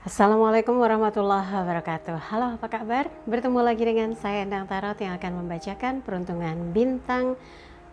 Assalamualaikum warahmatullahi wabarakatuh. Halo, apa kabar? Bertemu lagi dengan saya Endang Tarot yang akan membacakan peruntungan bintang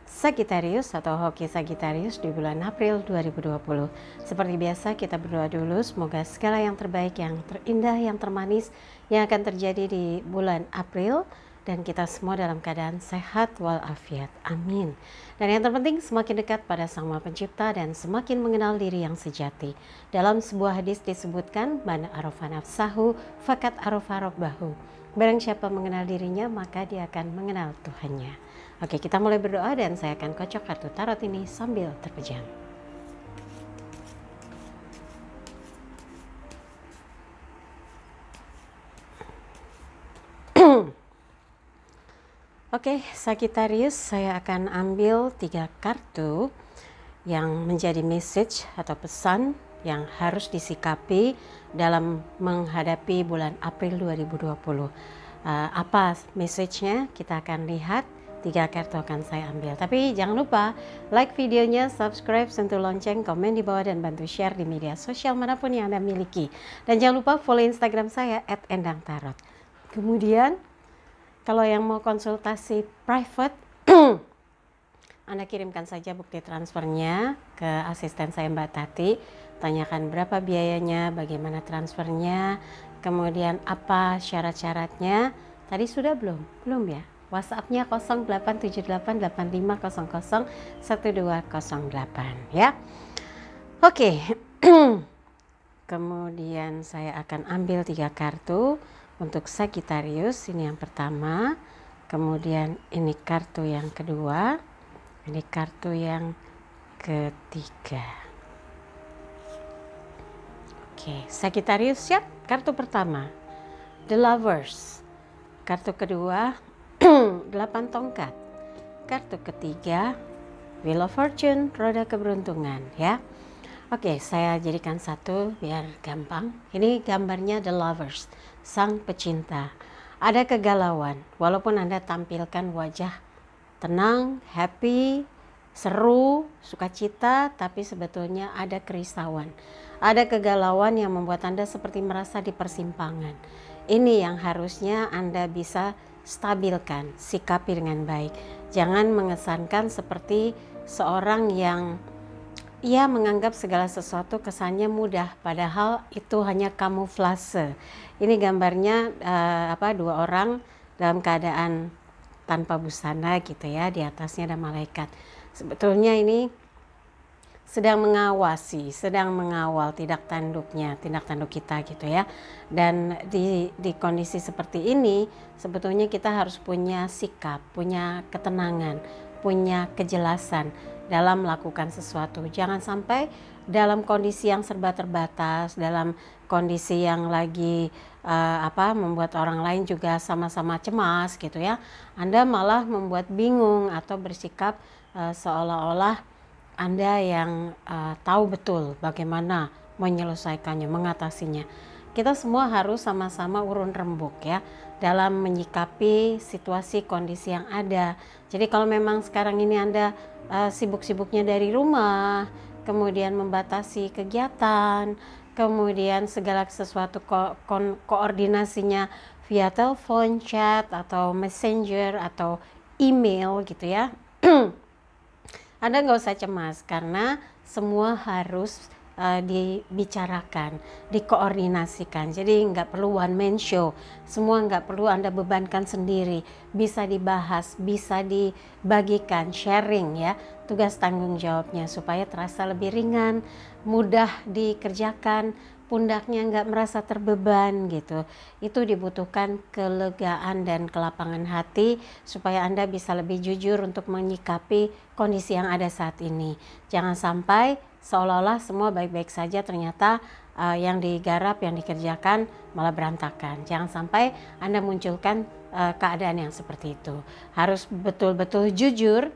Sagittarius atau hoki Sagittarius di bulan April 2020. Seperti biasa kita berdoa dulu, semoga segala yang terbaik, yang terindah, yang termanis yang akan terjadi di bulan April dan kita semua dalam keadaan sehat walafiat. Amin. Dan yang terpenting semakin dekat pada Sang Maha Pencipta dan semakin mengenal diri yang sejati. Dalam sebuah hadis disebutkan, man arafa nafsahu fakat arafa rabbahu. Barang siapa mengenal dirinya maka dia akan mengenal Tuhannya. Oke, kita mulai berdoa dan saya akan kocok kartu tarot ini sambil terpejam. Oke, Sagittarius, saya akan ambil 3 kartu yang menjadi message atau pesan yang harus disikapi dalam menghadapi bulan April 2020. Apa message-nya? Kita akan lihat. 3 kartu akan saya ambil. Tapi jangan lupa like videonya, subscribe, sentuh lonceng, komen di bawah dan bantu share di media sosial manapun yang Anda miliki. Dan jangan lupa follow Instagram saya @endangtarot. Kemudian kalau yang mau konsultasi private, Anda kirimkan saja bukti transfernya ke asisten saya Mbak Tati. Tanyakan berapa biayanya, bagaimana transfernya, kemudian apa syarat-syaratnya. Tadi sudah belum? Belum ya? WhatsApp-nya 087885011208 ya. Oke. Kemudian saya akan ambil 3 kartu untuk Sagittarius. Ini yang pertama, kemudian ini kartu yang kedua, ini kartu yang ketiga. Oke, Sagittarius siap. Kartu pertama, The Lovers. Kartu kedua, 8 tongkat. Kartu ketiga, Wheel of Fortune, roda keberuntungan ya. Oke, saya jadikan satu biar gampang. Ini gambarnya The Lovers, sang pecinta. Ada kegalauan, walaupun Anda tampilkan wajah tenang, happy, seru, sukacita, tapi sebetulnya ada kerisauan. Ada kegalauan yang membuat Anda seperti merasa di persimpangan. Ini yang harusnya Anda bisa stabilkan, sikapi dengan baik. Jangan mengesankan seperti seorang yang ia menganggap segala sesuatu kesannya mudah, padahal itu hanya kamuflase. Ini gambarnya 2 orang dalam keadaan tanpa busana gitu ya, di atasnya ada malaikat. Sebetulnya ini sedang mengawasi, sedang mengawal tindak tanduk kita gitu ya. Dan di kondisi seperti ini sebetulnya kita harus punya sikap, punya ketenangan, punya kejelasan dalam melakukan sesuatu. Jangan sampai dalam kondisi yang serba terbatas, dalam kondisi yang lagi membuat orang lain juga sama-sama cemas gitu ya, Anda malah membuat bingung atau bersikap seolah-olah Anda yang tahu betul bagaimana menyelesaikannya, mengatasinya. Kita semua harus sama-sama urun rembuk ya dalam menyikapi situasi kondisi yang ada. Jadi kalau memang sekarang ini Anda sibuk-sibuknya dari rumah, kemudian membatasi kegiatan, kemudian segala sesuatu koordinasinya via telepon, chat, atau messenger, atau email gitu ya. Anda nggak usah cemas karena semua harus dibicarakan, dikoordinasikan. Jadi nggak perlu one man show, semua nggak perlu Anda bebankan sendiri, bisa dibahas, bisa dibagikan, sharing ya tugas tanggung jawabnya supaya terasa lebih ringan, mudah dikerjakan, pundaknya nggak merasa terbeban gitu. Itu dibutuhkan kelegaan dan kelapangan hati supaya Anda bisa lebih jujur untuk menyikapi kondisi yang ada saat ini. Jangan sampai seolah-olah semua baik-baik saja, ternyata yang digarap, yang dikerjakan malah berantakan. Jangan sampai Anda munculkan keadaan yang seperti itu. Harus betul-betul jujur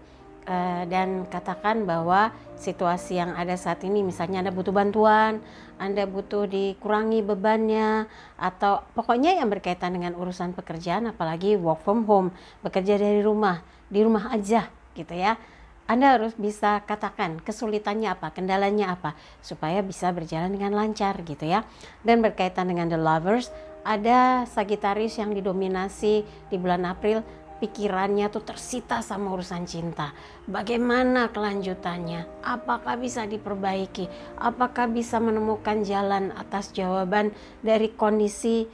dan katakan bahwa situasi yang ada saat ini, misalnya Anda butuh bantuan, Anda butuh dikurangi bebannya, atau pokoknya yang berkaitan dengan urusan pekerjaan, apalagi work from home, bekerja dari rumah, di rumah aja gitu ya. Anda harus bisa katakan kesulitannya apa, kendalanya apa, supaya bisa berjalan dengan lancar gitu ya. Dan berkaitan dengan the lovers, ada Sagittarius yang didominasi di bulan April, pikirannya tuh tersita sama urusan cinta. Bagaimana kelanjutannya? Apakah bisa diperbaiki? Apakah bisa menemukan jalan atas jawaban dari kondisi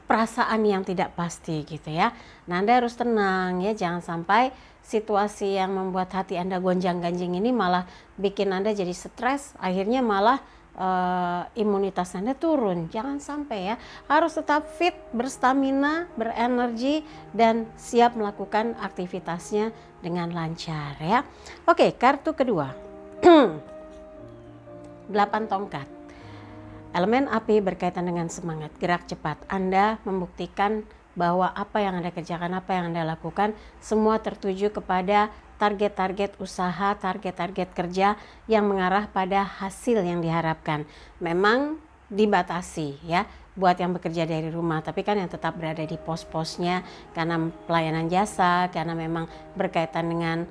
perasaan yang tidak pasti gitu ya. Nah, Anda harus tenang ya, jangan sampai situasi yang membuat hati Anda gonjang-ganjing ini malah bikin Anda jadi stres, akhirnya malah imunitas Anda turun. Jangan sampai ya, harus tetap fit, berstamina, berenergi, dan siap melakukan aktivitasnya dengan lancar ya. Oke, kartu kedua. 8 tongkat. Elemen api berkaitan dengan semangat, gerak cepat. Anda membuktikan bahwa apa yang Anda kerjakan, apa yang Anda lakukan, semua tertuju kepada target-target usaha, target-target kerja yang mengarah pada hasil yang diharapkan. Memang dibatasi ya buat yang bekerja dari rumah, tapi kan yang tetap berada di pos-posnya karena pelayanan jasa, karena memang berkaitan dengan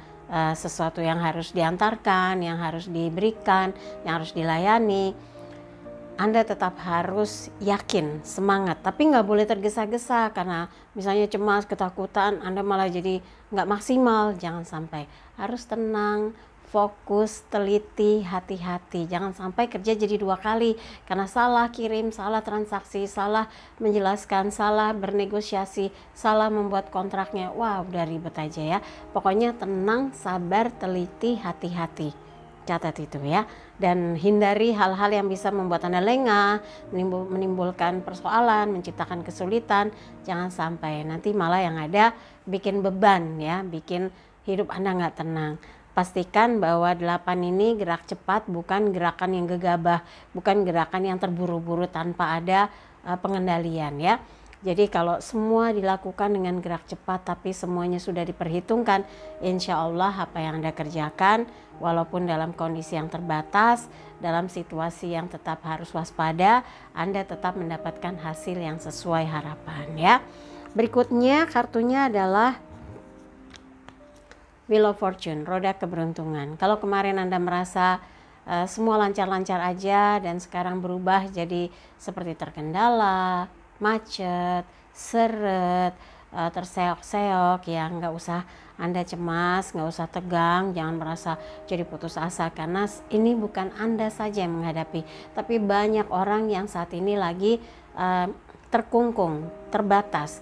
sesuatu yang harus diantarkan, yang harus diberikan, yang harus dilayani. Anda tetap harus yakin, semangat, tapi nggak boleh tergesa-gesa karena misalnya cemas, ketakutan, Anda malah jadi nggak maksimal. Jangan sampai, harus tenang, fokus, teliti, hati-hati. Jangan sampai kerja jadi 2 kali karena salah kirim, salah transaksi, salah menjelaskan, salah bernegosiasi, salah membuat kontraknya. Wah, udah ribet aja ya. Pokoknya tenang, sabar, teliti, hati-hati. Catat itu ya, dan hindari hal-hal yang bisa membuat Anda lengah, menimbulkan persoalan, menciptakan kesulitan. Jangan sampai nanti malah yang ada bikin beban ya, bikin hidup Anda nggak tenang. Pastikan bahwa 8 ini gerak cepat, bukan gerakan yang gegabah, bukan gerakan yang terburu-buru tanpa ada pengendalian ya. Jadi kalau semua dilakukan dengan gerak cepat tapi semuanya sudah diperhitungkan, insya Allah apa yang Anda kerjakan walaupun dalam kondisi yang terbatas, dalam situasi yang tetap harus waspada, Anda tetap mendapatkan hasil yang sesuai harapan ya. Berikutnya kartunya adalah Wheel of Fortune, roda keberuntungan. Kalau kemarin Anda merasa semua lancar-lancar aja dan sekarang berubah jadi seperti terkendala, macet, seret, terseok-seok, ya nggak usah Anda cemas, nggak usah tegang, jangan merasa jadi putus asa karena ini bukan Anda saja yang menghadapi, tapi banyak orang yang saat ini lagi terkungkung, terbatas,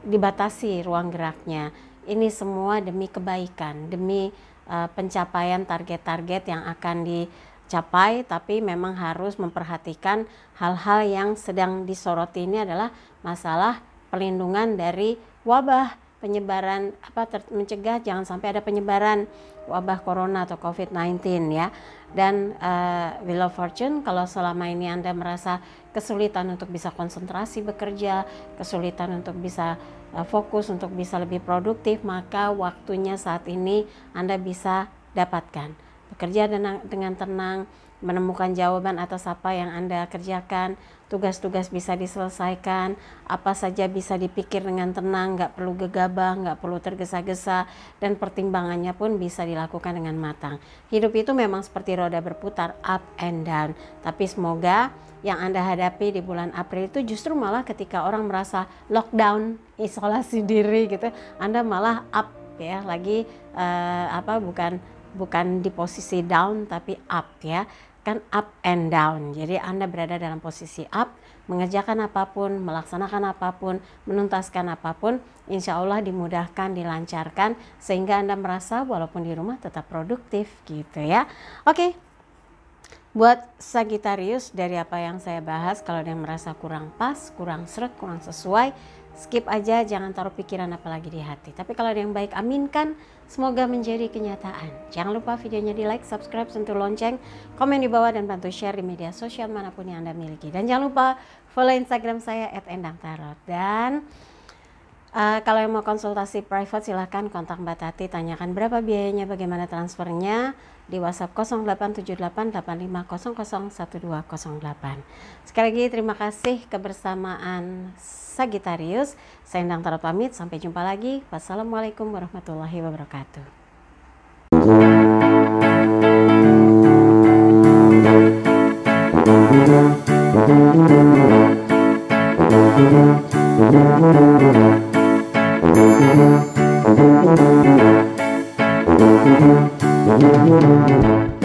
dibatasi ruang geraknya. Ini semua demi kebaikan, demi pencapaian target-target yang akan dicapai, tapi memang harus memperhatikan hal-hal yang sedang disoroti. Ini adalah masalah pelindungan dari wabah, penyebaran mencegah jangan sampai ada penyebaran wabah corona atau COVID-19 ya. Dan Wheel of Fortune, kalau selama ini Anda merasa kesulitan untuk bisa konsentrasi bekerja, kesulitan untuk bisa fokus, untuk bisa lebih produktif, maka waktunya saat ini Anda bisa dapatkan. Bekerja dengan tenang, menemukan jawaban atas apa yang Anda kerjakan, tugas-tugas bisa diselesaikan, apa saja bisa dipikir dengan tenang, nggak perlu gegabah, nggak perlu tergesa-gesa, dan pertimbangannya pun bisa dilakukan dengan matang. Hidup itu memang seperti roda berputar, up and down, tapi semoga yang Anda hadapi di bulan April itu justru malah ketika orang merasa lockdown, isolasi diri gitu, Anda malah up ya, lagi bukan di posisi down tapi up ya, kan up and down. Jadi Anda berada dalam posisi up, mengerjakan apapun, melaksanakan apapun, menuntaskan apapun, insya Allah dimudahkan, dilancarkan, sehingga Anda merasa walaupun di rumah tetap produktif gitu ya. Oke, buat Sagittarius, dari apa yang saya bahas, kalau ada yang merasa kurang pas, kurang seret, kurang sesuai, skip aja, jangan taruh pikiran apalagi di hati. Tapi kalau ada yang baik, aminkan, semoga menjadi kenyataan. Jangan lupa videonya di like, subscribe, sentuh lonceng, komen di bawah, dan bantu share di media sosial manapun yang Anda miliki. Dan jangan lupa follow Instagram saya @endangtarot. Dan Kalau yang mau konsultasi private silahkan kontak Mbak Tati, tanyakan berapa biayanya, bagaimana transfernya di WhatsApp 087885001208. Sekali lagi terima kasih kebersamaan Sagittarius. Saya Endang Tarot pamit, sampai jumpa lagi. Wassalamualaikum warahmatullahi wabarakatuh. Thank you.